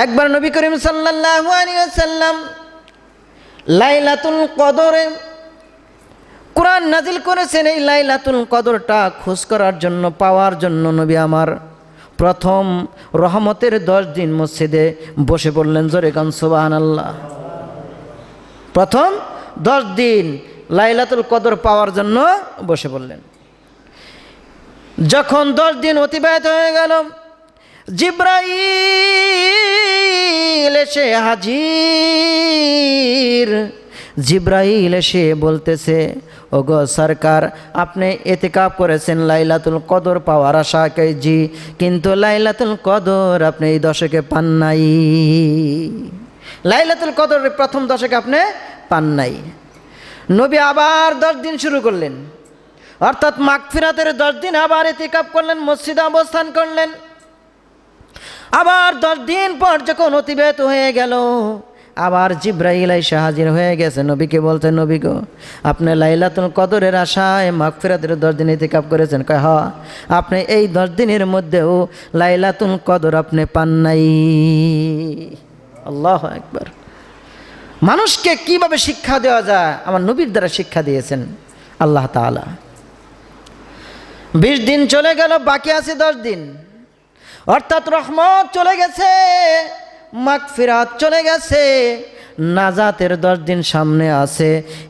একবার নবী করিম সাল্লাল্লাহু আলাইহি ওয়াসাল্লাম লাইলাতুল কদরে কোরআন নাজিল করেছেন। এই লাইলাতুল কদরটা খোঁজ করার জন্য, পাওয়ার জন্য নবী আমার প্রথম রহমতের 10 দিন মসজিদে বসে পড়লেন। জোরে গান সুবহানাল্লাহ। প্রথম 10 দিন লাইলাতুল কদর পাওয়ার জন্য বসে পড়লেন। যখন 10 দিন অতিবাহিত হয়ে গেল, জিবরাইল এসে হাজির। জিবরাইল এসে বলতেছে, ওগো সরকার, আপনি ইতিকাফ করেছেন লাইলাতুল কদর পাওয়ার আশায়, জি, কিন্তু লাইলাতুল কদর আপনি এই দশকে পান নাই। লাইলাতুল কদর প্রথম দশকে আপনি পান নাই। নবী আবার 10 দিন শুরু করলেন, অর্থাৎ মাগফিরাতের 10 দিন আবার ইতিকাফ করলেন, মসজিদে অবস্থান করলেন। আবার 10 দিন পর যখন অতিবাহিত হয়ে গেল, আবার জিবরাইল এসে হাজির হয়ে গেছে। নবীকে বলতে, নবী গো, আপনি লাইলাতুল কদরের আশায় মাগফিরাতের 10 দিন ইতিকাফ করেছেন। কয়, হ্যাঁ, আপনি এই 10 দিনের মধ্যেও লাইলাতুল কদর আপনি পান নাই। আল্লাহু আকবার। মানুষকে কিভাবে শিক্ষা দেওয়া যায় আমার নবীর দ্বারা শিক্ষা দিয়েছেন আল্লাহ তাআলা। 20 দিন চলে গেল, বাকি আছে 10 দিন, অর্থাৎ রহমত চলে গেছে, মাগফিরাত চলে গেছে, নাজাতের 10 দিন সামনে আছে।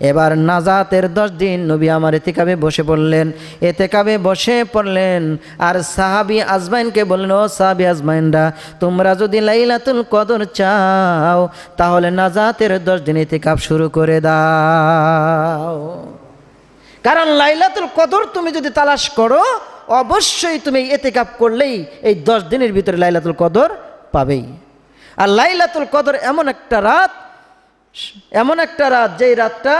এবার নাজাতের 10 দিন নবী আমার ইতিকাফে বসে পড়লেন। ইতিকাফে বসে পড়লেন আর সাহাবী আজমাইনকে বললেন, ও সাহাবী আজমাইনরা, তোমরা যদি লাইলাতুল কদর চাও তাহলে নাজাতের 10 দিন ইতিকাফ শুরু করে দাও। কারণ লাইলাতুল কদর তুমি যদি তালাশ করো, অবশ্যই তুমি ইতিকাফ করলেই এই 10 দিনের ভিতরে লাইলাতুল কদর পাবেই। আর লাইলাতুল কদর এমন একটা রাত যেই রাতটা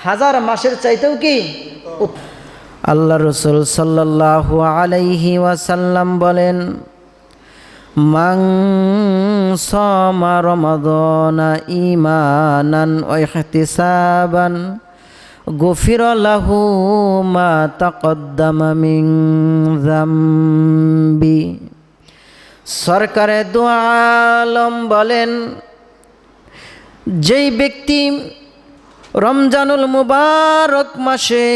1000 মাসের চাইতেও কি। আল্লাহ রাসূল সাল্লাল্লাহু আলাইহি ওয়াসাল্লাম বলেন, মান সামা রমাদানা ঈমানান ওয়া ইহতিসাবান গুফিরা লাহু মা তাকদ্দামা মিন যামবি। সরকারে দু আলম বলেন, যেই ব্যক্তি রমজানুল মুবারক মাসে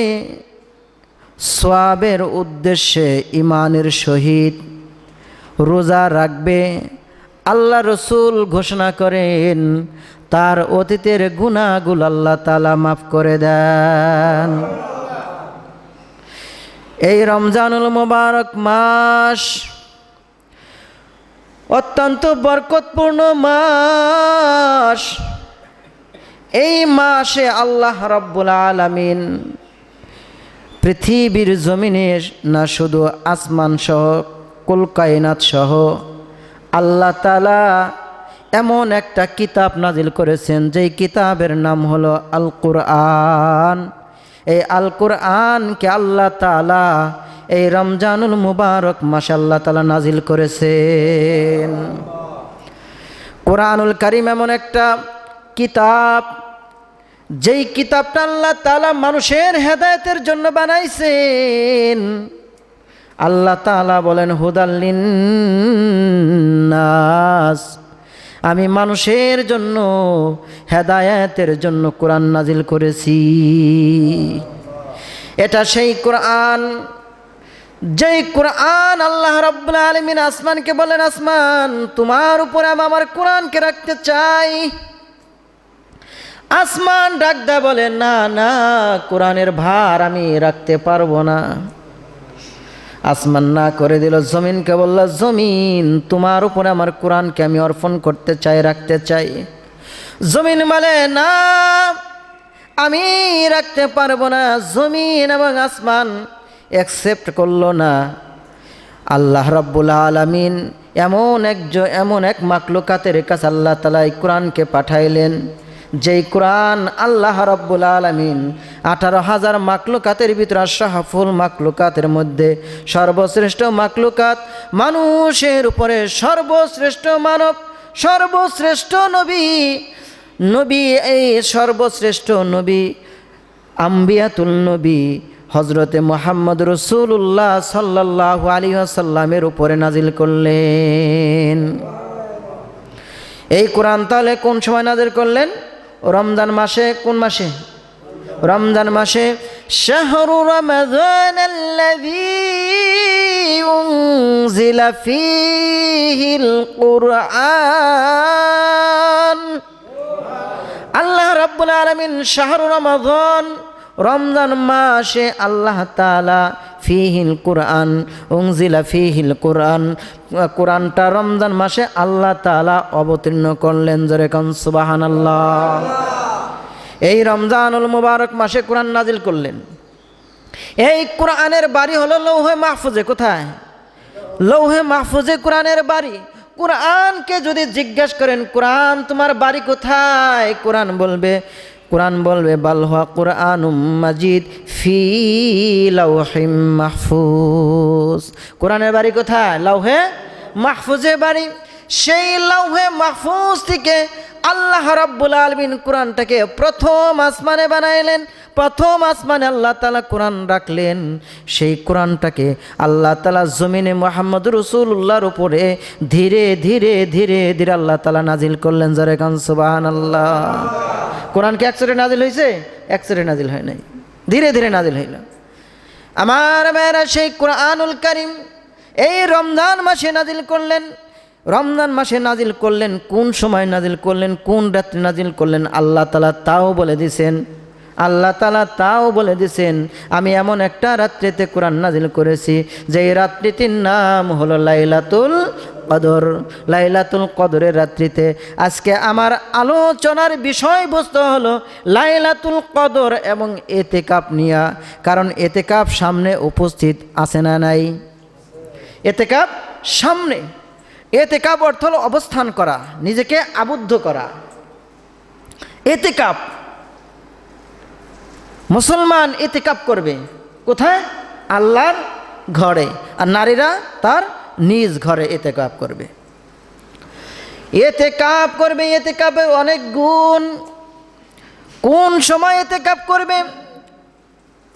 সওয়াবের উদ্দেশ্যে ঈমানের সহিত রোজা রাখবে, আল্লাহ রসুল ঘোষণা করেন তার অতীতের গুনাহগুলো আল্লাহ তাআলা মাফ করে দেন। এই রমজানুল মুবারক মাস অত্যন্ত বরকতপূর্ণ মাস। এই মাসে আল্লাহ রাব্বুল আলামিন পৃথিবীর জমিনে না শুধু আসমান সহ কুল কায়নাত সহ আল্লাহ তাআলা এমন একটা কিতাব নাজিল করেছেন, যেই কিতাবের নাম হলো আল কুরআন। এই আল কুরআনকে আল্লাহ তাআলা এই রমজানুল মুবারক মাসে আল্লাহ তাআলা নাজিল করেছেন। কোরআনুল কারীম এমন একটা কিতাব, যেই কিতাবটা আল্লাহ তাআলা মানুষের হেদায়েতের জন্য বানাইছেন। আল্লাহ তাআলা বলেন, হুদাল লিন্নাস, আমি মানুষের জন্য হেদায়েতের জন্য কোরআন নাজিল করেছি। এটা সেই কোরআন, যেই কোরআন আল্লাহ রাব্বুল আলামিন আসমানকে বলেন, আসমান, তোমার উপরে আমি আমার কোরআনকে রাখতে চাই। আসমান ডাক দেয়, বলে, না না, কোরআনের ভার আমি রাখতে পারবো না। আসমান না করে দিল। জমিনকে বলল, জমিন, তোমার উপরে আমার কোরআনকে আমি অর্পণ করতে চাই, রাখতে চাই। জমিন বলে, না, আমি রাখতে পারবো না। জমিন এবং আসমান অ্যাকসেপ্ট করলো না। আল্লাহ রাব্বুল আলামিন এমন এক মাখলুকাতের কাছে আল্লাহ তাআলা এই কোরআনকে পাঠাইলেন, যেই কোরআন আল্লাহ রাব্বুল আলামিন 18,000 মাখলুকাতের ভিতরে, আশরাফুল মাখলুকাতের মধ্যে সর্বশ্রেষ্ঠ মাখলুকাত, মানুষের উপরে সর্বশ্রেষ্ঠ মানব, সর্বশ্রেষ্ঠ নবী, এই সর্বশ্রেষ্ঠ নবী, আম্বিয়াতুল নবী হজরতে মুহাম্মদ রাসূলুল্লাহ সাল্লাল্লাহু আলাইহি ওয়াসাল্লামের উপরে নাজিল করলেন। এই কোরআন তাহলে কোন সময় নাযিল করলেন? রমজান মাসে। কোন মাসে? রমজান মাসে। শাহরু রমাযানাল্লাযী উনজিলা ফীহিল কুরআন। আল্লাহ রাব্বুল আলামিন শাহরু রমাযান, রমজান মাসে আল্লাহ তাআলা ফীহিল কুরআন উনজিলা ফীহিল কুরআন, কোরআনটা রমজান মাসে আল্লাহ তাআলা অবতীর্ণ করলেন। জোরে কোন সুবহানাল্লাহ। এই রমজানুল মুবারক মাসে কোরআন নাজিল করলেন। এই কোরআনের বাড়ি হলো লৌহে মাহফুজে। কোথায়? লৌহে মাহফুজে কোরআনের বাড়ি। কোরআনকে যদি জিজ্ঞেস করেন, কোরআন তোমার বাড়ি কোথায়? কোরআন বলবে বাল হুয়া কুরআনুম মাজিদ ফি লাওহিম মাহফুজ। কোরআনের বাড়ি কোথায়? লৌহে মাহফুজে বাড়ি। সেই লৌহে মাহফুজ থেকে আল্লাহ রাব্বুল আলামিন কোরআনটাকে প্রথম আসমানে বানাইলেন। প্রথম আসমানে আল্লাহ তাআলা কোরআন রাখলেন। সেই কোরআনটাকে আল্লাহ তাআলা জমিনে মুহাম্মদ রাসূলুল্লাহর উপরে ধীরে ধীরে ধীরে ধীরে আল্লাহ তাআলা নাজিল করলেন। জোরে কান সুবহানাল্লাহ। কোরআন কি একসাথে নাজিল হয়েছে? একসাথে নাজিল হয় নাই, ধীরে ধীরে নাজিল হইল। আমার মেয়েরা, সেই কোরআনুল কারীম এই রমজান মাসে নাজিল করলেন। রমজান মাসে নাজিল করলেন। কোন সময় নাজিল করলেন? কোন রাত্রে নাজিল করলেন? আল্লাহ তাআলা তাও বলে দিছেন। আল্লাহ তাআলা তাও বলে দিছেন, আমি এমন একটা রাত্রিতে কোরআন নাজিল করেছি যে রাত্রিটির নাম হলো লাইলাতুল কদর। লাইলাতুল কদরের রাত্রিতে আজকে আমার আলোচনার বিষয়বস্তু হলো লাইলাতুল কদর এবং ইতিকাফ নিয়া। কারণ ইতিকাফ সামনে উপস্থিত আছে না নাই? ইতিকাফ সামনে। ইতিকাফ অর্থ হলো অবস্থান করা, নিজেকে আবদ্ধ করা। ইতিকাফ মুসলমান ইতিকাফ করবে কোথায়? আল্লাহর ঘরে। আর নারীরা তার নিজ ঘরে ইতিকাফ করবে। ইতিকাফ করবে, ইতিকাফে অনেক গুণ। কোন সময় ইতিকাফ করবে,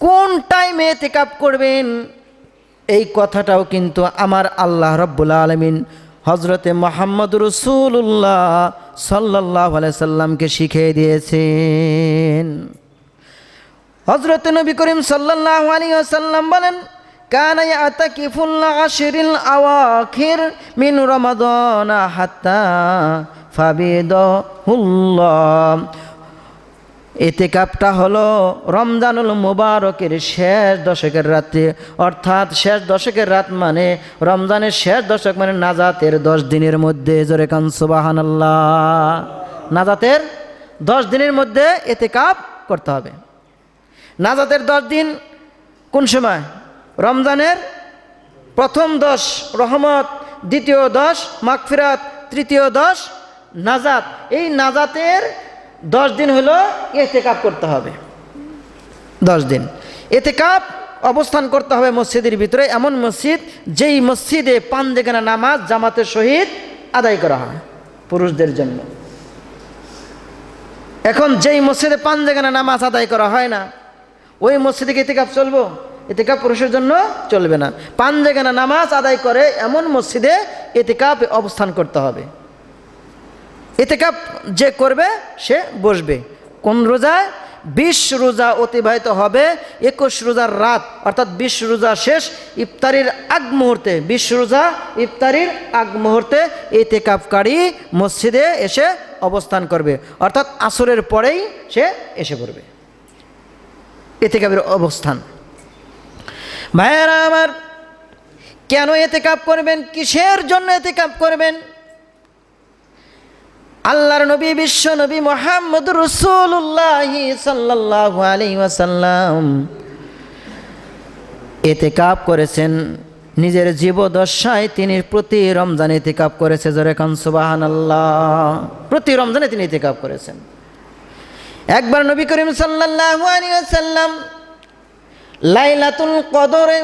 কোন টাইমে ইতিকাফ করবেন, এই কথাটাও কিন্তু আমার আল্লাহ রাব্বুল আলামিন হযরতে মুহাম্মদ রাসূলুল্লাহ সাল্লাল্লাহু আলাইহি সাল্লামকে শিখিয়ে দিয়েছেন। হযরত নবী করিম সাল্লাল্লাহু আলাইহি ওয়াসাল্লাম বলেন, কানা ইয়াতাকিফুল আশরিল আওয়াখির মিন রমাদান হাত্তা ফাবিদাহুল্লাহ। ইতিকাফটা হলো রমজানুল মুবারকের শেষ দশকের রাত্রি, অর্থাৎ শেষ দশকের রাত মানে রমজানের শেষ দশক মানে নাজাতের 10 দিনের মধ্যে। জোরে কান সুবহানাল্লাহ। নাজাতের 10 দিনের মধ্যে ইতিকাফ করতে হবে। নাজাতের 10 দিন কোন সময়? রমজানের প্রথম 10 রহমত, দ্বিতীয় 10 মাগফিরাত, তৃতীয় 10 নাজাত। এই নাজাতের 10 দিন হলো ইতিকাফ করতে হবে। 10 দিন ইতিকাফ অবস্থান করতে হবে মসজিদের ভিতরে, এমন মসজিদ যেই মসজিদে 5 জায়গা নামাজ জামাতের সহিত আদায় করা হয় পুরুষদের জন্য। এখন যেই মসজিদে 5 জায়গা নামাজ আদায় করা হয় না, ওই মসজিদে ইতিকাফ চলবো? ইতিকাফ পুরুষের জন্য চলবে না। 5 জায়গা নামাজ আদায় করে এমন মসজিদে ইতিকাফ অবস্থান করতে হবে। ইতিকাফ যে করবে সে বসবে। কোন রোজায়? 20 রোজা অতিবাহিত হবে 21 রোজার রাত, অর্থাৎ 20 রোজা শেষ ইফতারির আগ মুহূর্তে, 20 রোজা ইফতারির আগ মুহূর্তে ইতিকাফকারী মসজিদে এসে অবস্থান করবে, অর্থাৎ আসরের পরেই সে এসে পড়বে। ইতিকাফের অবস্থান। ভাইয়েরা আমার, কেন ইতিকাফ করবেন? কিসের জন্য ইতিকাফ করবেন? আল্লাহর নবী বিশ্ব নবী মুহাম্মদ রাসূলুল্লাহ সাল্লাল্লাহু আলাইহি ওয়াসাল্লাম ইতিকাফ করেছেন নিজের জীবদ্দশায়। তিনি প্রতি রমজানে ইতিকাফ করেছে। জোরে কান সুবহানাল্লাহ। প্রতি রমজানে তিনি ইতিকাফ করেছেন। একবার নবী করিম সাল্লাল্লাহু আলাইহি ওয়াসাল্লাম লাইলাতুল কদরে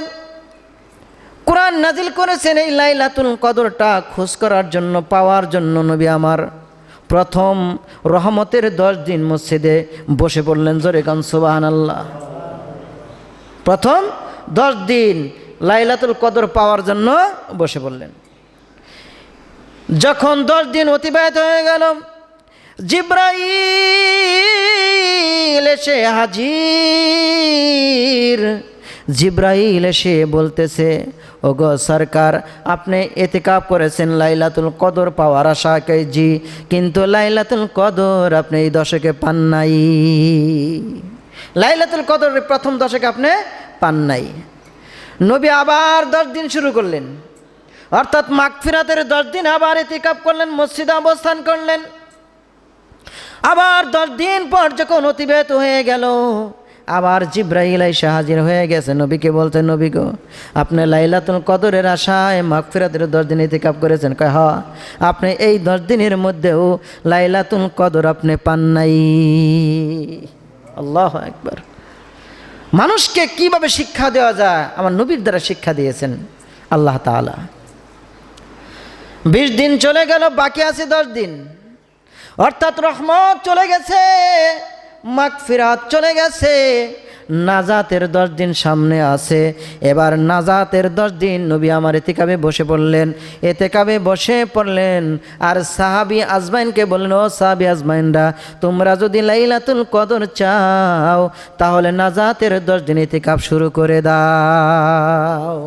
কোরআন নাজিল করেছেন। এই লাইলাতুল কদরটা খোঁজ করার জন্য, পাওয়ার জন্য নবী আমার প্রথম রহমতের 10 দিন মসজিদে বসে পড়লেন। জোরে কান সুবহানাল্লাহ। প্রথম 10 দিন লাইলাতুল কদর পাওয়ার জন্য বসে পড়লেন। যখন 10 দিন অতিবাহিত হয়ে গেল, জিব্রাইল এসে হাজির। জিব্রাইল এসে বলতেছে, ওগো সরকার, আপনি ইতিকাফ করেছেন লাইলাতুল কদর পাওয়ার আশায়, জি, কিন্তু লাইলাতুল কদর আপনি এই দশকে পান নাই। লাইলাতুল কদর প্রথম দশকে আপনি পান নাই। নবী আবার 10 দিন শুরু করলেন, অর্থাৎ মাগফিরাতের 10 দিন আবার ইতিকাফ করলেন, মসজিদে অবস্থান করলেন। আবার 10 দিন পর যখন অতিবাহিত হয়ে গেল, আবার জিব্রাইল এসে হাজির হয়ে গেছে। নবীকে বলতে, নবী গো, আপনি লাইলাতুল কদরের আশায় মাগফিরাতের 10 দিন ইতিকাফ করেছেন। কয়, হ্যাঁ, আপনি এই 10 দিনের মধ্যেও লাইলাতুল কদর আপনি পান নাই। আল্লাহু আকবার। মানুষকে কিভাবে শিক্ষা দেওয়া যায় আমার নবীর দ্বারা শিক্ষা দিয়েছেন আল্লাহ তাআলা। 20 দিন চলে গেল, বাকি আছে 10 দিন, অর্থাৎ রহমত চলে গেছে, মাগফিরাত চলে গেছে, নাজাতের 10 দিন সামনে আছে। এবার নাজাতের 10 দিন নবী আমার ইতিকাফে বসে পড়লেন। ইতিকাফে বসে পড়লেন আর সাহাবী আজমাইনকে বললেন, ও সাহাবী আজমাইনরা, তোমরা যদি লাইলাতুল কদর চাও তাহলে নাজাতের 10 দিন ইতিকাফ শুরু করে দাও।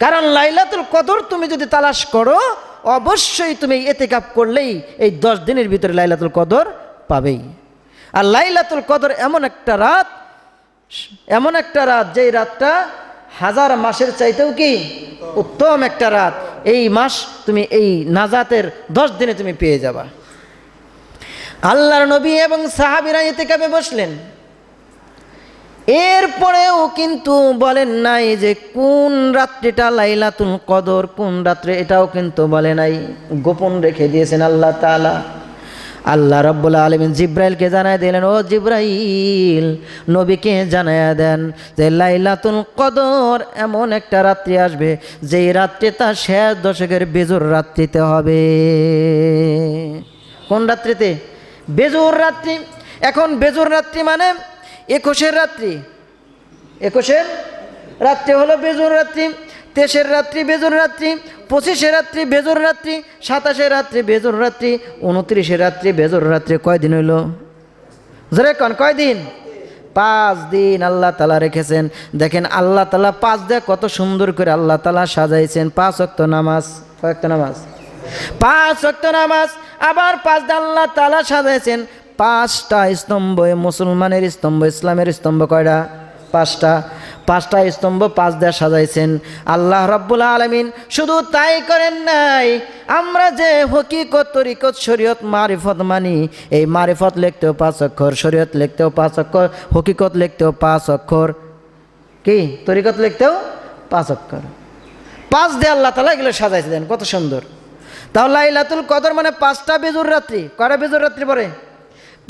কারণ লাইলাতুল কদর তুমি যদি তালাশ করো, অবশ্যই তুমি ইতিকাফ করলেই এই 10 দিনের ভিতরে লাইলাতুল কদর পাবেই। আর লাইলাতুল কদর এমন একটা রাত, যেই রাতটা 1000 মাসের চাইতেও কি উত্তম একটা রাত। এই মাস তুমি এই নাজাতের 10 দিনে তুমি পেয়ে যাবা। আল্লাহর নবী এবং সাহাবীরা ইতিকাফে বসলেন। এরপরেও কিন্তু বলেন নাই যে কোন রাত্রিটা লাইলাতুল কদর, কোন রাত্রে, এটাও কিন্তু বলে নাই, গোপন রেখে দিয়েছেন আল্লাহ তাআলা। আল্লাহ রাব্বুল আলামিন জিব্রাইলকে জানায় দিলেন, ও জিব্রাইল, নবীকে জানায় দেন যে লাইলাতুল কদর এমন একটা রাত্রি আসবে যেই রাত্রিটা শেষ দশকের বেজোর রাত্রিতে হবে। কোন রাত্রিতে? বেজোর রাত্রি। এখন বেজোর রাত্রি মানে 21-এর রাত্রি। 21-এর রাত্রি হলো বেজোর রাত্রি, 23-এর রাত্রি বেজোর রাত্রি, 25-এর রাত্রি বেজোর রাত্রি, 27-এর রাত্রি বেজোর রাত্রি, 29-এর রাত্রি বেজোর রাত্রি। কয়দিন হইল? জোরে কোন, কয়দিন? 5 দিন আল্লাহ তাআলা রেখেছেন। দেখেন আল্লাহ তাআলা 5 দিয়ে কত সুন্দর করে আল্লাহ তাআলা সাজাইছেন। 5 ওয়াক্ত নামাজ, কয় ওয়াক্ত নামাজ? 5 ওয়াক্ত নামাজ। আবার 5 দিয়ে আল্লাহ তাআলা সাজাইছেন 5টা স্তম্ভ। মুসলমানের স্তম্ভ, ইসলামের স্তম্ভ কয়টা? 5টা স্তম্ভ 5 দিয়ে সাজাইছেন আল্লাহ রাব্বুল আলামিন। শুধু তাই করেন নাই, আমরা যে হকিকত, তরিকত, শরীয়ত, মারিফত মানি, এই মারিফত লিখতেও 5 অক্ষর, শরীয়ত লিখতেও 5 অক্ষর, হকিকত লিখতেও 5 অক্ষর, কি তরিকত লিখতেও 5 অক্ষর। 5 দিয়ে আল্লাহ তাআলা এগুলো সাজাইছেন, কত সুন্দর। তাহলে লাইলাতুল কদর মানে 5টা বেজোর রাত্রি। কয়টা বেজোর রাত্রি পরে?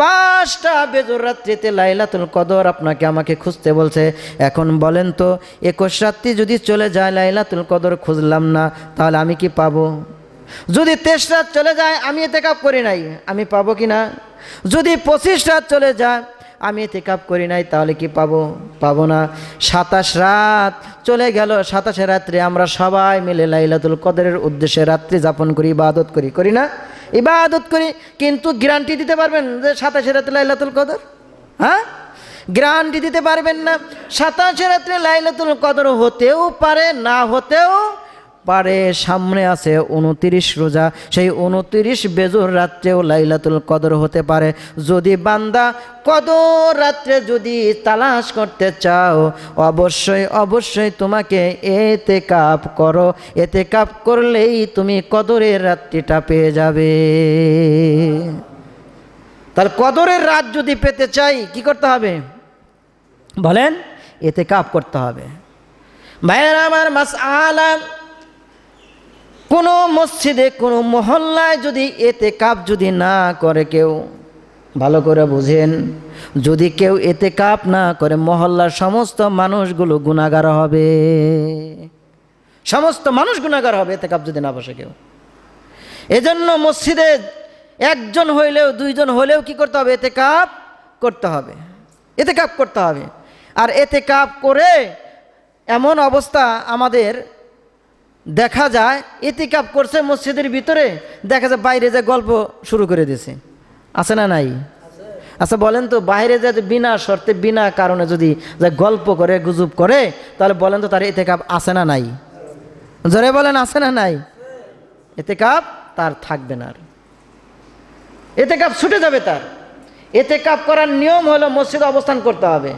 5টা বেজোর রাত্রিতে লাইলাতুল কদর আপনাকে আমাকে খুঁজতে বলছে। এখন বলেন তো, 21 রাত্রি যদি চলে যায়, লাইলাতুল কদর খুঁজলাম না, তাহলে আমি কি পাবো? যদি 23 রাত চলে যায়, আমি ইতিকাফ করি নাই, আমি পাবো কি না? যদি 25 রাত চলে যায়, আমি ইতিকাফ করি নাই, তাহলে কি পাবো? পাবো না। 27 রাত চলে গেল, 27 রাত্রে আমরা সবাই মিলে লাইলাতুল কদরের উদ্দেশ্যে রাত্রি যাপন করি, ইবাদত করি, করি না? ইবাদত করি, কিন্তু গ্যারান্টি দিতে পারবেন যে 27 রাতে লাইলাতুল কদর? হ্যাঁ, গ্যারান্টি দিতে পারবেন না। 27 রাতে লাইলাতুল কদর হতেও পারে, না হতেও পারে। সামনে আছে 29 রোজা, সেই 29 বেজোর রাত্রেও লাইলাতুল কদর হতে পারে। যদি বান্দা কদর রাত্রে যদি তালাশ করতে চাও, অবশ্যই অবশ্যই তোমাকে ইতিকাফ করো। ইতিকাফ করলেই তুমি কদরের রাত্রিটা পেয়ে যাবে। তাহলে কদরের রাত যদি পেতে চাই কি করতে হবে বলেন? ইতিকাফ করতে হবে। ভাইয়েরা আমার, মাসআলা, কোনো মসজিদে, কোনো মহল্লায় যদি ইতিকাফ যদি না করে কেউ, ভালো করে বুঝেন, যদি কেউ ইতিকাফ না করে, মহল্লার সমস্ত মানুষগুলো গুনাহগার হবে। সমস্ত মানুষ গুনাহগার হবে ইতিকাফ যদি না বসে কেউ। এজন্য মসজিদে 1 জন হইলেও 2 জন হইলেও কি করতে হবে? ইতিকাফ করতে হবে, ইতিকাফ করতে হবে। আর ইতিকাফ করে এমন অবস্থা আমাদের দেখা যায় ইতিকাফ করছে মসজিদের ভিতরে, দেখা যায় বাইরে যে গল্প শুরু করে দিয়েছে, আছে না নাই? আচ্ছা বলেন তো, বাইরে যে বিনা শর্তে বিনা কারণে যদি যে গল্প করে গুজব করে, তাহলে বলেন তো তার ইতিকাফ আছে না নাই? জোরে বলেন, আছে না নাই? ইতিকাফ তার থাকবে না, ইতিকাফ ছুটে যাবে তার। ইতিকাফ করার নিয়ম হলো মসজিদে অবস্থান করতে হবে,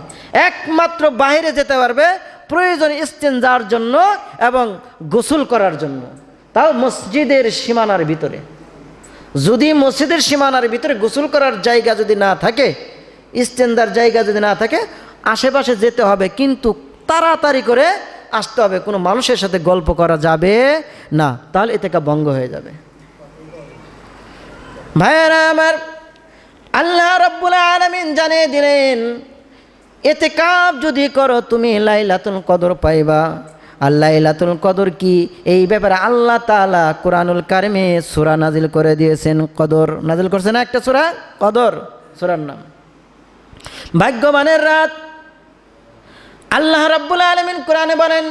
একমাত্র বাইরে যেতে পারবে প্রয়োজন ইস্তেঞ্জার জন্য এবং গোসল করার জন্য, তাও মসজিদের সীমানার ভিতরে। যদি মসজিদের সীমানার ভিতরে গোসল করার জায়গা যদি না থাকে, ইস্তেঞ্জার জায়গা যদি না থাকে, আশেপাশে যেতে হবে, কিন্তু তাড়াতাড়ি করে আসতে হবে, কোনো মানুষের সাথে গল্প করা যাবে না, তাহলে ইতিকাফ ভঙ্গ হয়ে যাবে। ভাইয়েরা আমার, আল্লাহ রাব্বুল আলামিন জানিয়ে দিলেন ইতিকাফ যদি করো তুমি লাইলাতুল কদর পাইবা। আর লাইলাতুল কদর কি, এই ব্যাপারে আল্লাহ তাআলা কুরআনুল কারিমে সূরা নাজিল করে দিয়েছেন। কদর নাজিল করছেন না একটা সূরা, কদর সূরার নাম। ভাগ্যবানের রাত। আল্লাহ রাব্বুল আলামিন কোরআনে বলেন,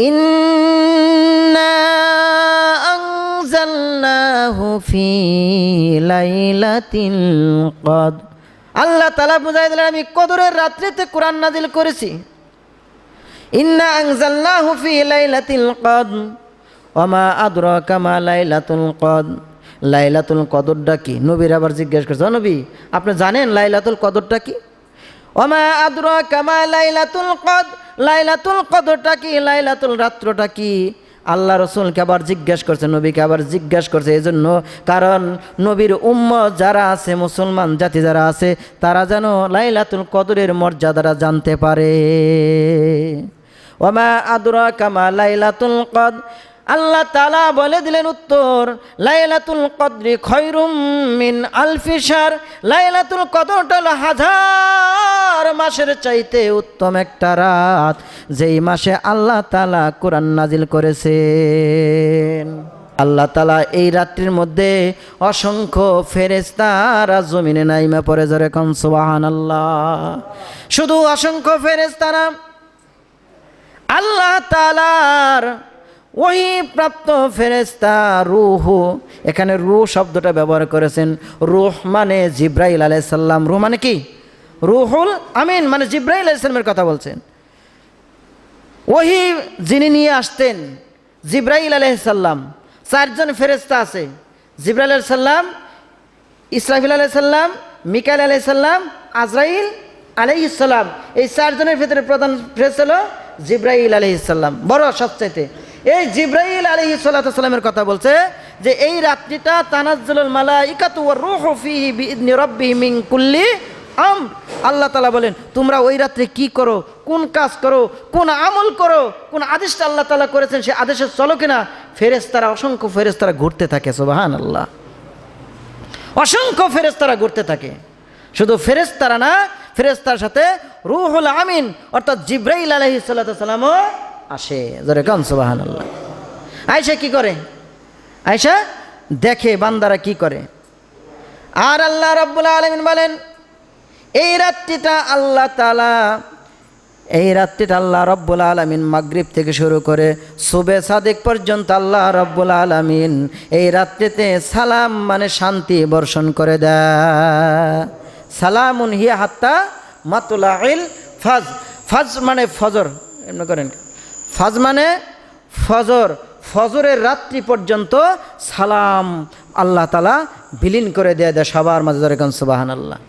ইন্না আনজালনাহু ফি লাইলাতিল কদর। আল্লাহ তাআলা বুঝাই দিলেন আমি কদরের রাত্রিতে কোরআন নাজিল করেছি। ইন্না আনজালনাহু ফি লাইলাতিল কদর ওয়া মা আদরাকা মা লাইলাতুল কদর। লাইলাতুল কদরটা কি? নবীর আবার জিজ্ঞেস করছে, নবী আপনি জানেন লাইলাতুল কদরটা কি? ওয়া মা আদরাকা মা লাইলাতুল কদর, লাইলাতুল কদরটা কি, লাইলাতুল রাত্রটা কি? আল্লাহ রসুলকে আবার জিজ্ঞাসা করছে, নবীকে আবার জিজ্ঞাসা করছে, এই জন্য কারণ নবীর উম্মত যারা আছে, মুসলমান জাতি যারা আছে, তারা যেন লাইলাতুল কদরের মর্যাদাটা জানতে পারে। ওয়া মা আদরাকা মা লাইলাতুল কদর। আল্লাহ তাআলা বলে দিলেন উত্তর, লাইলাতুল কদরি খায়রুম মিন আলফি শাহর। লাইলাতুল কদরটা হলো হাজার মাসের চাইতে উত্তম একটা রাত, যেই মাসে আল্লাহ তাআলা কোরআন নাজিল করেছেন। আল্লাহ তাআলা এই রাত্রির মধ্যে অসংখ্য ফেরেশতারা জমিনে নাইমা পড়ে, জোরে কোন সুবহানাল্লাহ। শুধু অসংখ্য ফেরেশতারা আল্লাহ তাআলার ওহি প্রাপ্ত ফেরেশতা রূহ, এখানে রূহ শব্দটা ব্যবহার করেছেন। রূহ মানে জিব্রাইল আলাইহিস সালাম। রূহ মানে কি? রূহুল আমিন মানে জিব্রাইল আলাইহিস সালামের কথা বলছেন। ওহি যিনি নিয়ে আসতেন জিব্রাইল আলাইহিস সালাম। চারজন ফেরেশতা আছে, জিব্রাইল আলাইহিস সালাম, ইসরাফিল আলাইহিস সালাম, মিকাইল আলাইহিস সালাম, আজরাইল আলাইহিস সালাম। এই চারজনের ভিতরে প্রধান ফেরেশতা হলো জিব্রাইল আলাইহিস সালাম, বড় সবচাইতে। এই জিব্রাইল আলাইহিস সালামের কথা বলছে যে এই রাত্রিটা তানাজ্জালুল মালাইকাতু ওয়ার রূহু ফীহি বিইذনি রাব্বিহিম মিন কুল্লি আমর। আল্লাহ তাআলা বলেন তোমরা ওই রাত্রে কি করো, কোন কাজ করো, কোন আমল করো, কোন আদেশটা আল্লাহ তাআলা করেছেন সেই আদেশে চলো কিনা। ফেরেশতারা, অসংখ্য ফেরেশতারা ঘুরতে থাকে, সুবহানাল্লাহ। অসংখ্য ফেরেশতারা ঘুরতে থাকে। শুধু ফেরেশতারা না, ফেরেশতার সাথে রূহুল আমিন অর্থাৎ জিব্রাইল আলাইহিস সালামও আসে, জোরে কান সুবহানাল্লাহ। আয়েশা কি করে? আয়েশা দেখে বান্দারা কি করে। আর আল্লাহ রাব্বুল আলামিন বলেন এই রাত্রিটা আল্লাহ তাআলা, এই রাত্রিটা আল্লাহ রাব্বুল আলামিন মাগরিব থেকে শুরু করে সুবে সাদিক পর্যন্ত আল্লাহ রাব্বুল আলামিন এই রাত্রিতে সালাম মানে শান্তি বর্ষণ করে দেয়। সালামুন হিয়া হাত্তা মাতলাইল ফাজ। ফাজ মানে ফজর, এমন করেন। ফাজ মানে ফজর, ফজরের রাত্রি পর্যন্ত সালাম আল্লাহ তাআলা বিলীন করে দেয় সবার মাঝে, ধরে কোন সুবহানাল্লাহ।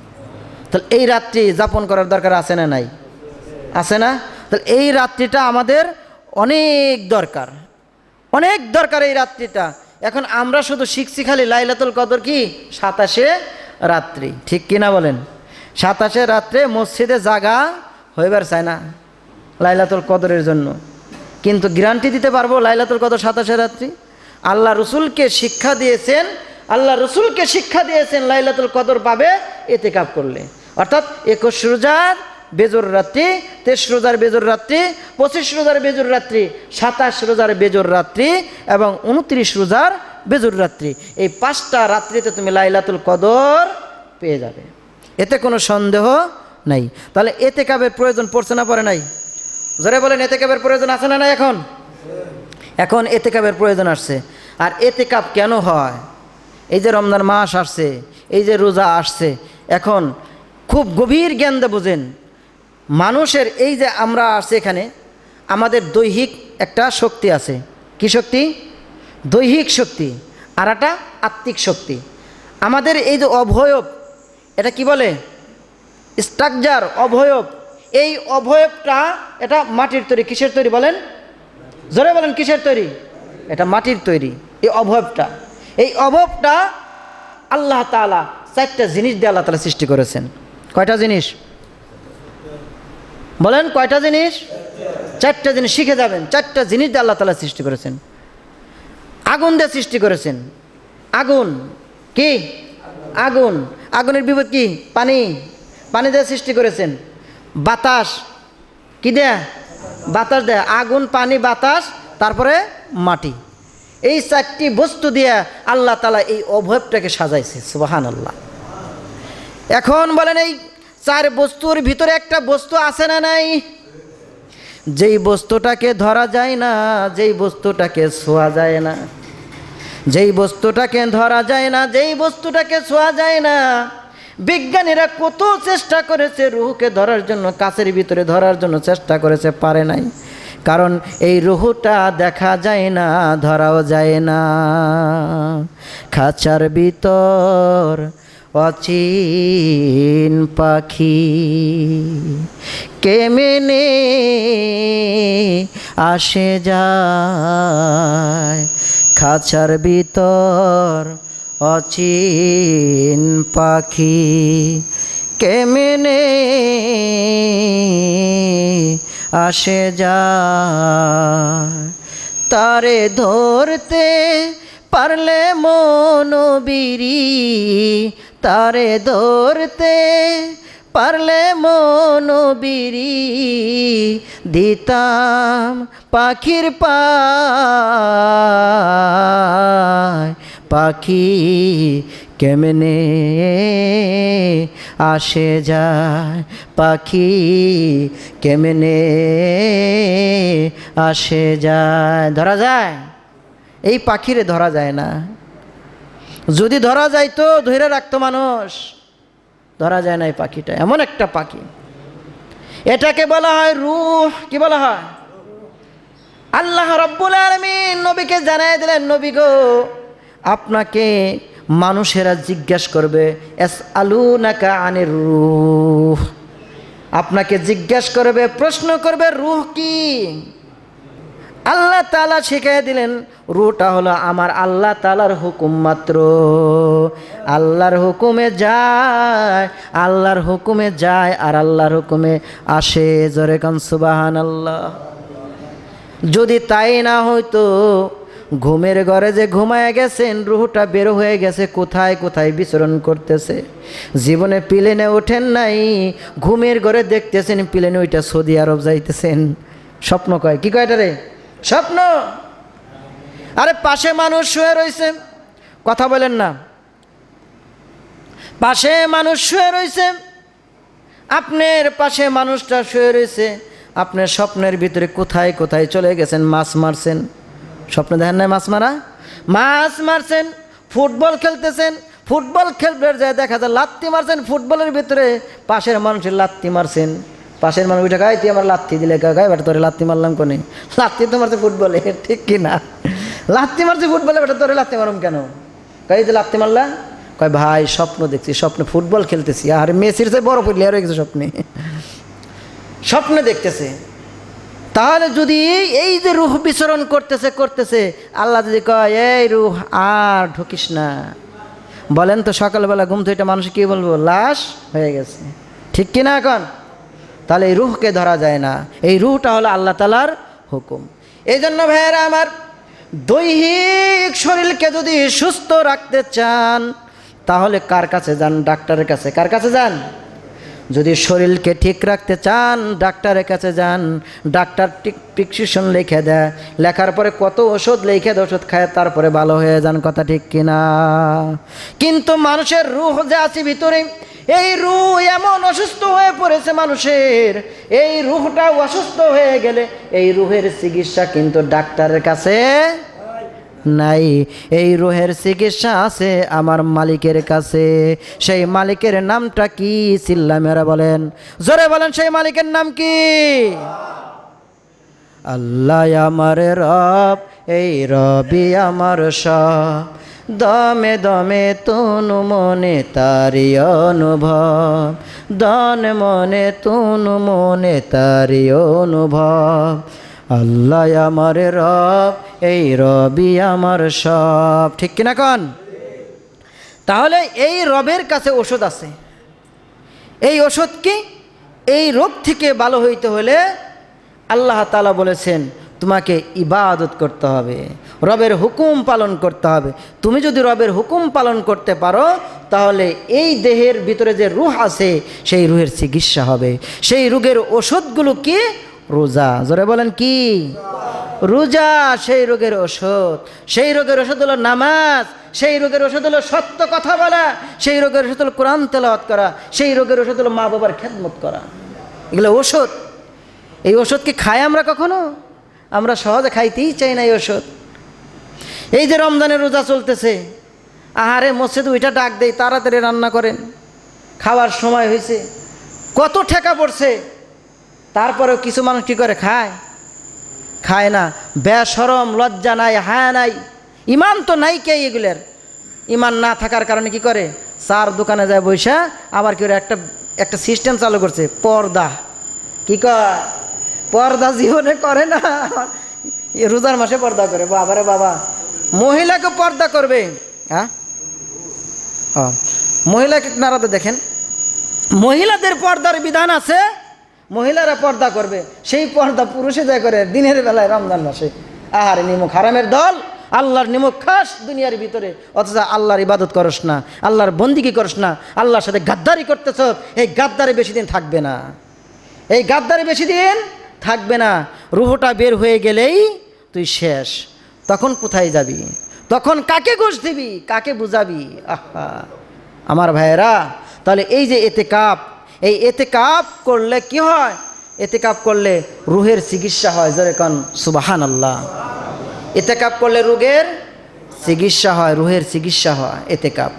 তাহলে এই রাত্রি যাপন করার দরকার আছে না নাই? আছে না? তাহলে এই রাত্রিটা আমাদের অনেক দরকার, অনেক দরকার এই রাত্রিটা। এখন আমরা শুধু শিখছি খালি লাইলাতুল কদর কি 27 রাত্রি, ঠিক কিনা বলেন? 27 রাত্রে মসজিদে জাগা হইবার চায় না লাইলাতুল কদরের জন্য, কিন্তু গ্যারান্টি দিতে পারবো লাইলাতুল কদর 27 রাত্রি। আল্লাহ রসুলকে শিক্ষা দিয়েছেন, আল্লাহ রসুলকে শিক্ষা দিয়েছেন লাইলাতুল কদর পাবে ইতিকাফ করলে। অর্থাৎ 21 রোজার বেজর রাত্রি, 23 রোজার বেজর রাত্রি, 25 রোজার বেজর রাত্রি, 27 রোজার বেজর রাত্রি এবং 29 রোজার বেজর রাত্রি, এই 5টা রাত্রিতে তুমি লাইলাতুল কদর পেয়ে যাবে, এতে কোনো সন্দেহ নাই। তাহলে ইতিকাফের প্রয়োজন পড়ছে না পড়ে নাই? জোরে বলেন, ইতিকাফের প্রয়োজন আছে না নাই? এখন এখন এতেকাবের প্রয়োজন আসছে। আর এতেকাব কেন হয়? এই যে রমজান মাস আসছে, এই যে রোজা আসছে, এখন খুব গভীর জ্ঞান দিয়ে বোঝেন, মানুষের এই যে আমরা আসছি এখানে, আমাদের দৈহিক একটা শক্তি আছে। কি শক্তি? দৈহিক শক্তি। আর একটা আত্মিক শক্তি। আমাদের এই যে অবয়ব, এটা কি বলে? স্ট্রাকচার, অবয়ব। এই অবয়বটা এটা মাটির তৈরি। কিসের তৈরি বলেন? জোরে বলেন, কিসের তৈরি? এটা মাটির তৈরি। এই অবয়বটা, এই অবয়বটা আল্লাহ তাআলা 4টা জিনিস দিয়ে আল্লাহ তাআলা সৃষ্টি করেছেন। কয়টা জিনিস বলেন? কয়টা জিনিস? 4টা জিনিস। শিখে যাবেন। 4টা জিনিস দিয়ে আল্লাহ তাআলা সৃষ্টি করেছেন। আগুন দিয়ে সৃষ্টি করেছেন। আগুন কি? আগুন। আগুনের বিপদ কি? পানি। পানি দিয়ে সৃষ্টি করেছেন। বাতাস কি দেয়া? বাতাস দেয়া। আগুন, পানি, বাতাস, তারপরে মাটি। এই 4টি বস্তু দিয়ে আল্লাহ তাআলা এই অবয়বটাকে সাজাইছে। সুবহানাল্লাহ। এখন বলেন, এই 4 বস্তুর ভিতরে একটা বস্তু আছে না নাই? যেই বস্তুটাকে ধরা যায় না, যেই বস্তুটাকে ছোঁয়া যায় না, যেই বস্তুটাকে ধরা যায় না, যেই বস্তুটাকে ছোঁয়া যায় না, বিজ্ঞানীরা কত চেষ্টা করেছে রুহকে ধরার জন্য, কাছের ভিতরে ধরার জন্য চেষ্টা করেছে, পারে নাই। কারণ এই রুহটা দেখা যায় না, ধরাও যায় না। খাঁচার ভিতর অচিন পাখি কেমনে আসে যায়, খাঁচার ভিতর অচিন পাখি কেমনে আসে যায়। তারে ধরতে পারলে মনোবিরি, তারে ধরতে পারলে মনোবিরি, দিতাম পাখির পায়। পাখি কেমনে আসে যায়, পাখি কেমনে আসে যায়। ধরা যায়? এই পাখিরে ধরা যায় না। যদি ধরা যায় তো ধরে রাখতো মানুষ, ধরা যায় না। এই পাখিটা এমন একটা পাখি, এটাকে বলা হয় রূহ। কি বলা হয়? আল্লাহ রাব্বুল আলামিন নবীকে জানাই দিলেন, নবী গো, আপনাকে মানুষেরা জিজ্ঞাসা করবে, ইয়াসআলুনাকা আনির রূহ, আপনাকে জিজ্ঞাসা করবে, প্রশ্ন করবে রূহ কি। আল্লাহ তাআলা শিখিয়ে দিলেন, রূহটা হলো আমার আল্লাহ তাআলার হুকুম মাত্র। আল্লাহর হুকুমে যায়, আল্লাহর হুকুমে যায়, আর আল্লাহর হুকুমে আসে। জোরে কান সুবহানাল্লাহ। যদি তাই না হইতো, ঘুমের ঘরে যে ঘুমায় গেছেন, রুহটা বের হয়ে গেছে, কোথায় কোথায় বিচরণ করতেছে। জীবনে প্লেনে ওঠেন নাই, ঘুমের ঘরে দেখতেছেন প্লেনে ওইটা সৌদি আরব যাইতেছেন। স্বপ্ন কয়। কি কয় এটারে? স্বপ্ন। আরে পাশে মানুষ শুয়ে রয়েছে, কথা বলেন না। পাশে মানুষ শুয়ে রয়েছে, আপনার পাশে মানুষটা শুয়ে রয়েছে, আপনার স্বপ্নের ভিতরে কোথায় কোথায় চলে গেছেন, মাছ মারছেন। স্বপ্নে দেখেন নাই মাছ মারা? মাছ মারছেন, ফুটবল খেলতেছেন, ফুটবল খেলবার যায় দেখা যায় লাত্তি মারছেন ফুটবলের ভিতরে, পাশের মানুষের লাত্তি মারছেন। পাশের মানুষ উঠে গায়ে, তুই আমার লাত্তি দিলে, গায়ে বেটা তোরে লাত্তি মারলাম কোনে? লাত্তি তো মারছে ফুটবলে, ঠিক কি না? লাত্তি মারছে ফুটবলে, বেটা তোরে লাত্তি মারুম কেন? গায়ে যে লাত্তি মারলা? কয় ভাই স্বপ্ন দেখছি, স্বপ্নে ফুটবল খেলতেছি। আর মেসির চেয়ে বড় প্লেয়ার হয়ে গেছে স্বপ্নে, স্বপ্নে দেখতেছে। তাহলে যদি এই যে রুহ বিচরণ করতেছে করতেছে, আল্লাহ যদি কয় এই রুহ আর ঢুকিস না, বলেন তো সকালবেলা ঘুম থেকে মানুষ কি বলবো? লাশ হয়ে গেছে, ঠিক কিনা? এখন তাহলে এই রুহকে ধরা যায় না। এই রুহটা হলো আল্লাহ তাআলার হুকুম। এই জন্য ভাইয়েরা আমার, দৈহিক শরীরকে যদি সুস্থ রাখতে চান, তাহলে কার কাছে যান? ডাক্তারের কাছে। কার কাছে যান? যদি শরীরকে ঠিক রাখতে চান, ডাক্তারের কাছে যান। ডাক্তার প্রেসক্রিপশন লিখে দেয়, লেখার পরে কত ওষুধ লিখে দেয়, ওষুধ খায় তারপরে ভালো হয়ে যান। কথা ঠিক কিনা? কিন্তু মানুষের রূহ যে আছে ভিতরে, এই রূহ এমন অসুস্থ হয়ে পড়েছে মানুষের, এই রূহটা অসুস্থ হয়ে গেলে এই রূহের চিকিৎসা কিন্তু ডাক্তারের কাছে নাই, এই রূহের চিকিৎসা আছে আমার মালিকের কাছে। সেই মালিকের নামটা কি? চিল্লামেরা বলেন, জোরে বলেন, সেই মালিকের নাম কি? আল্লাহ আমার রব, এই রবি আমার সব, দমে দমে তনু মনে তারি অনুভব, দন মনে তনু মনে তারি অনুভব। আল্লাহ আমার রব, এই রবি আমার সব। ঠিক কিনা কন? তাহলে এই রবের কাছে ওষুধ আছে। এই ওষুধ কি? এই রোগ থেকে ভালো হইতে হলে আল্লাহ তাআলা বলেছেন তোমাকে ইবাদত করতে হবে, রবের হুকুম পালন করতে হবে। তুমি যদি রবের হুকুম পালন করতে পারো তাহলে এই দেহের ভিতরে যে রূহ আছে সেই রূহের চিকিৎসা হবে। সেই রোগের ওষুধগুলো কি? রোজা। জোরে বলেন কি? রোজা সেই রোগের ওষুধ। সেই রোগের ওষুধ হলো নামাজ, সেই রোগের ওষুধ হলো সত্য কথা বলা, সেই রোগের ওষুধ হলো কোরআন তেলাওয়াত করা, সেই রোগের ওষুধ হলো মা বাবার খেদমত করা। এগুলো ওষুধ। এই ওষুধ কি খাই আমরা কখনো? আমরা সহজে খাইতেই চাই না এই ওষুধ। এই যে রমজানের রোজা চলতেছে, আহারে মসজিদ ওইটা ডাক দেয় তাড়াতাড়ি রান্না করেন, খাওয়ার সময় হয়েছে, কত ঠেকা পড়ছে, তারপরেও কিছু মানুষ কী করে? খায় না। বেশরম, লজ্জা নাই, হায়া নাই, ইমান তো নাই কে এগুলোর। ইমান না থাকার কারণে কি করে? চার দোকানে যায় বৈশা, আবার কি করে একটা সিস্টেম চালু করছে, পর্দা। কি কয়? পর্দা জীবনে করে না, রোজার মাসে পর্দা করে। বাবারে বাবা, মহিলাকে পর্দা করবে। হ্যাঁ, মহিলাকে নাড়াতে দেখেন, মহিলাদের পর্দার বিধান আছে, মহিলারা পর্দা করবে। সেই পর্দা পুরুষে যায় করে দিনের বেলায় রমজান মাসে। আহারে নিমক হারামের দল, আল্লাহর নিমক খাস দুনিয়ার ভিতরে, অথচ আল্লাহর ইবাদত করস না, আল্লাহর বন্দিগি করস না, আল্লাহর সাথে গাদ্দারি করতেছ। এই গাদ্দারি বেশি দিন থাকবে না, এই গাদ্দারি বেশি দিন থাকবে না। রুহটা বের হয়ে গেলেই তুই শেষ। তখন কোথায় যাবি? তখন কাকে ঘুষ দিবি? কাকে বুঝাবি? আহা আমার ভাইয়েরা, তাহলে এই যে এতেকাপ, এই এতেকাপ করলে কি হয়? এতেকাপ করলে রুহের চিকিৎসা হয়। জোরে কন সুবহানাল্লাহ। এতেকাপ করলে রোগের চিকিৎসা হয়, রুহের চিকিৎসা হয় এতেকাপ।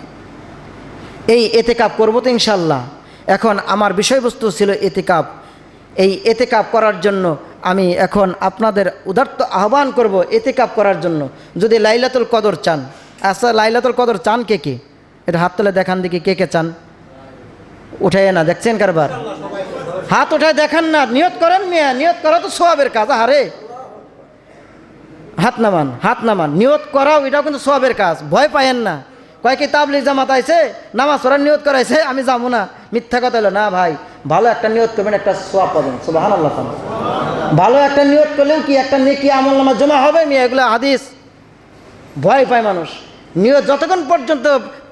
এই এতেকাপ করবো তো ইনশাল্লাহ। এখন আমার বিষয়বস্তু ছিল এতেকাপ। এই এতেকাপ করার জন্য আমি এখন আপনাদের উদাত্ত আহ্বান করব এতেকাপ করার জন্য। যদি লাইলাতুল কদর চান, আচ্ছা লাইলাতুল কদর চান কে কে? এটা হাত তুলে দেখান দেখি কে কে চান। উঠাই না, দেখছেন কারবার? হাত উঠায় দেখান না, নিয়ত করেন মিয়া, নিয়ত করা তো সওয়াবের কাজ। আরে হাত নামান, হাত নামান, নিয়ত করাও এটাও কিন্তু সওয়াবের কাজ। ভয় পায়েন না। কয়েকে তাবলিগ জামাত আইছে, নামাজ পড়ার নিয়ত করাইছে, আমি যাবো না, মিথ্যা কথা হলো না ভাই। ভালো একটা নিয়ত করবেন, একটা সওয়াব পাবেন। সুবহানাল্লাহ। ভালো একটা নিয়ত করলেও কি একটা নেকি আমলনামা জমা হবে মিয়া, এগুলো হাদিস। ভয় পায় মানুষ। নিয়ত যতক্ষণ পর্যন্ত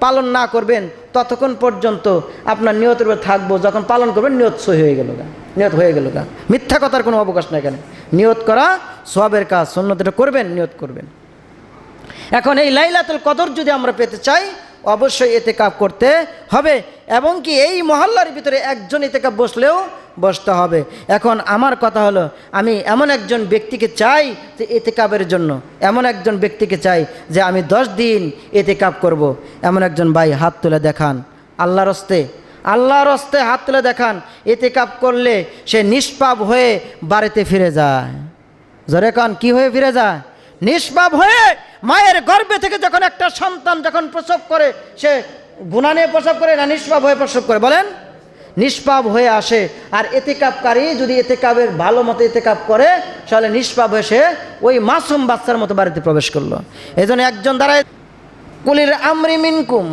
পালন না করবেন ততক্ষণ পর্যন্ত আপনার নিয়তের উপর থাকবো। যখন পালন করবেন নিয়ত সই হয়ে গেল গা, নিয়ত হয়ে গেল গা। মিথ্যা কথার কোনো অবকাশ নাই এখানে। নিয়ত করা সওয়াবের কাজ, সুন্নতটা করবেন, নিয়ত করবেন। এখন এই লাইলাতুল কদর যদি আমরা পেতে চাই অবশ্যই ইতিকাফ করতে হবে, এবং কি এই মহল্লার ভিতরে একজন ইতিকাফ বসলেও বসতে হবে। এখন আমার কথা হলো, আমি এমন একজন ব্যক্তিকে চাই যে ইতিকাফের জন্য, এমন একজন ব্যক্তিকে চাই যে আমি 10 দিন ইতিকাফ করব। এমন একজন ভাই হাত তুলে দেখান, আল্লাহর হস্তে, আল্লাহর হস্তে হাত তুলে দেখান। ইতিকাফ করলে সে নিষ্পাপ হয়ে বাড়িতে ফিরে যায়। জোরে কান, কি হয়ে ফিরে যায়? নিষ্পাপ হয়ে। মায়ের গর্ভে থেকে যখন একটা সন্তান যখন প্রসব করে, সে গুনাহ নিয়ে প্রসব করে না নিষ্পাপ হয়ে প্রসব করে? বলেন, নিষ্পাপ হয়ে আসে। আর ইতিকাফকারী যদি ইতিকাফের ভালো মতো ইতিকাফ করে তাহলে নিষ্পাপ হয়ে সে ওই মাসুম বাচ্চার মতো বাড়িতে প্রবেশ করলো। এই জন্য একজন দাঁড়ায় কুলির আমরি মিনকুম,